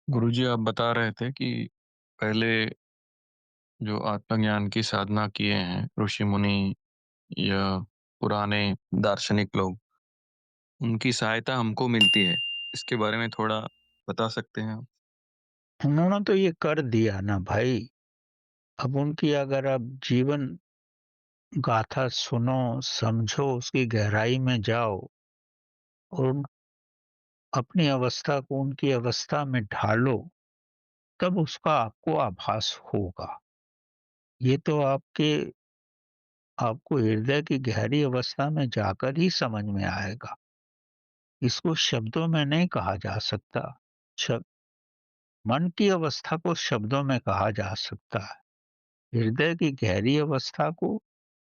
गुरुजी आप बता रहे थे कि पहले जो आत्मज्ञान की साधना किए हैं ऋषि मुनि या पुराने दार्शनिक लोग, उनकी सहायता हमको मिलती है। इसके बारे में थोड़ा बता सकते हैं आप? उन्होंने तो ये कर दिया ना भाई। अब उनकी अगर आप जीवन गाथा सुनो, समझो, उसकी गहराई में जाओ और अपनी अवस्था को उनकी अवस्था में ढालो, तब उसका आपको आभास होगा। ये तो आपको हृदय की गहरी अवस्था में जाकर ही समझ में आएगा। इसको शब्दों में नहीं कहा जा सकता। शब मन की अवस्था को शब्दों में कहा जा सकता है। हृदय की गहरी अवस्था को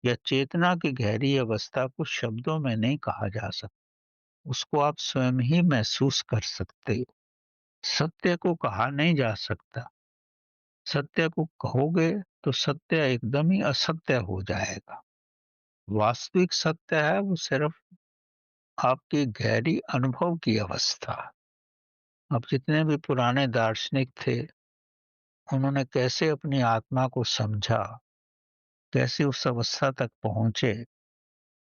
या चेतना की गहरी अवस्था को शब्दों में नहीं कहा जा सकता। उसको आप स्वयं ही महसूस कर सकते हो। सत्य को कहा नहीं जा सकता। सत्य को कहोगे तो सत्य एकदम ही असत्य हो जाएगा। वास्तविक सत्य है वो सिर्फ आपकी गहरी अनुभव की अवस्था। अब जितने भी पुराने दार्शनिक थे, उन्होंने कैसे अपनी आत्मा को समझा, कैसे उस अवस्था तक पहुंचे,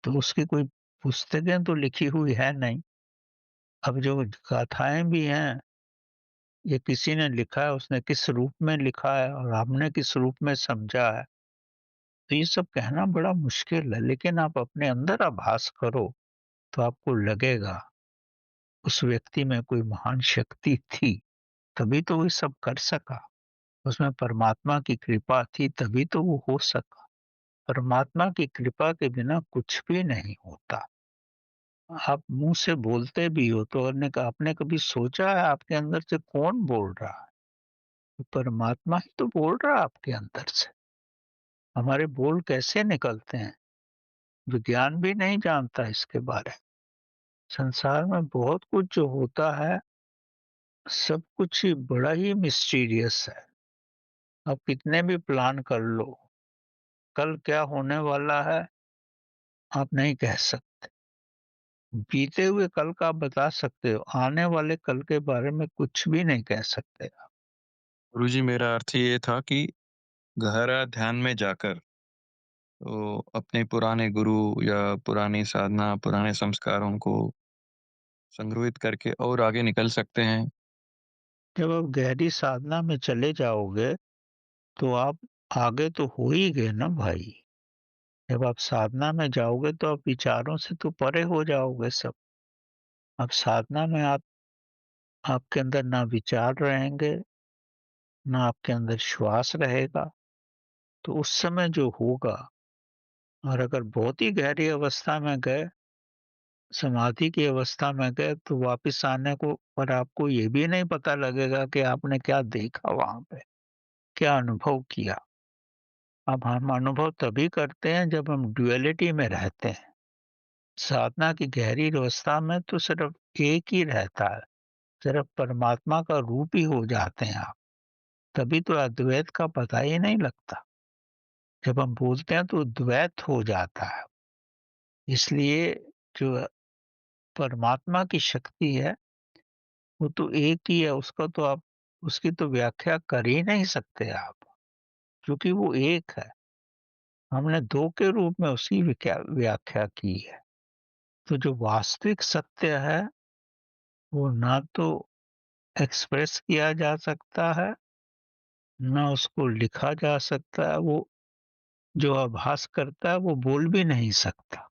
तो उसकी कोई पुस्तकें तो लिखी हुई है नहीं। अब जो गाथाएँ भी हैं, ये किसी ने लिखा है, उसने किस रूप में लिखा है और हमने किस रूप में समझा है, तो ये सब कहना बड़ा मुश्किल है। लेकिन आप अपने अंदर आभास करो, तो आपको लगेगा उस व्यक्ति में कोई महान शक्ति थी, तभी तो वो ये सब कर सका। उसमें परमात्मा की कृपा थी, तभी तो वो हो सका। परमात्मा की कृपा के बिना कुछ भी नहीं होता। आप मुँह से बोलते भी हो तो आपने कभी सोचा है आपके अंदर से कौन बोल रहा है? तो परमात्मा ही तो बोल रहा है आपके अंदर से। हमारे बोल कैसे निकलते हैं? विज्ञान भी नहीं जानता इसके बारे में। संसार में बहुत कुछ जो होता है, सब कुछ ही बड़ा ही मिस्टीरियस है। आप कितने भी प्लान कर लो, कल क्या होने वाला है, आप नहीं कह सकते। बीते हुए कल का आप बता सकते हो, आने वाले कल के बारे में कुछ भी नहीं कह सकते आप। गुरुजी मेरा अर्थ ये था कि गहरा ध्यान में जाकर तो अपने पुराने गुरु या पुरानी साधना, पुराने संस्कारों को संग्रहित करके और आगे निकल सकते हैं। जब आप गहरी साधना में चले जाओगे, तो आप आगे तो हो ही गए ना भाई। जब आप साधना में जाओगे तो आप विचारों से तो परे हो जाओगे सब। अब साधना में आपके अंदर ना विचार रहेंगे, ना आपके अंदर श्वास रहेगा, तो उस समय जो होगा, और अगर बहुत ही गहरी अवस्था में गए, समाधि की अवस्था में गए, तो वापस आने को पर आपको ये भी नहीं पता लगेगा कि आपने क्या देखा वहाँ पे, क्या अनुभव किया। अब हम अनुभव तभी करते हैं जब हम डुअलिटी में रहते हैं। साधना की गहरी अवस्था में तो सिर्फ एक ही रहता है, सिर्फ परमात्मा का रूप ही हो जाते हैं आप। तभी तो अद्वैत का पता ही नहीं लगता। जब हम बोलते हैं तो द्वैत हो जाता है। इसलिए जो परमात्मा की शक्ति है, वो तो एक ही है, उसका तो आप उसकी तो व्याख्या कर ही नहीं सकते आप, क्योंकि वो एक है। हमने 2 के रूप में उसकी व्याख्या की है। तो जो वास्तविक सत्य है, वो ना तो एक्सप्रेस किया जा सकता है, ना उसको लिखा जा सकता है। वो जो आभास करता है, वो बोल भी नहीं सकता।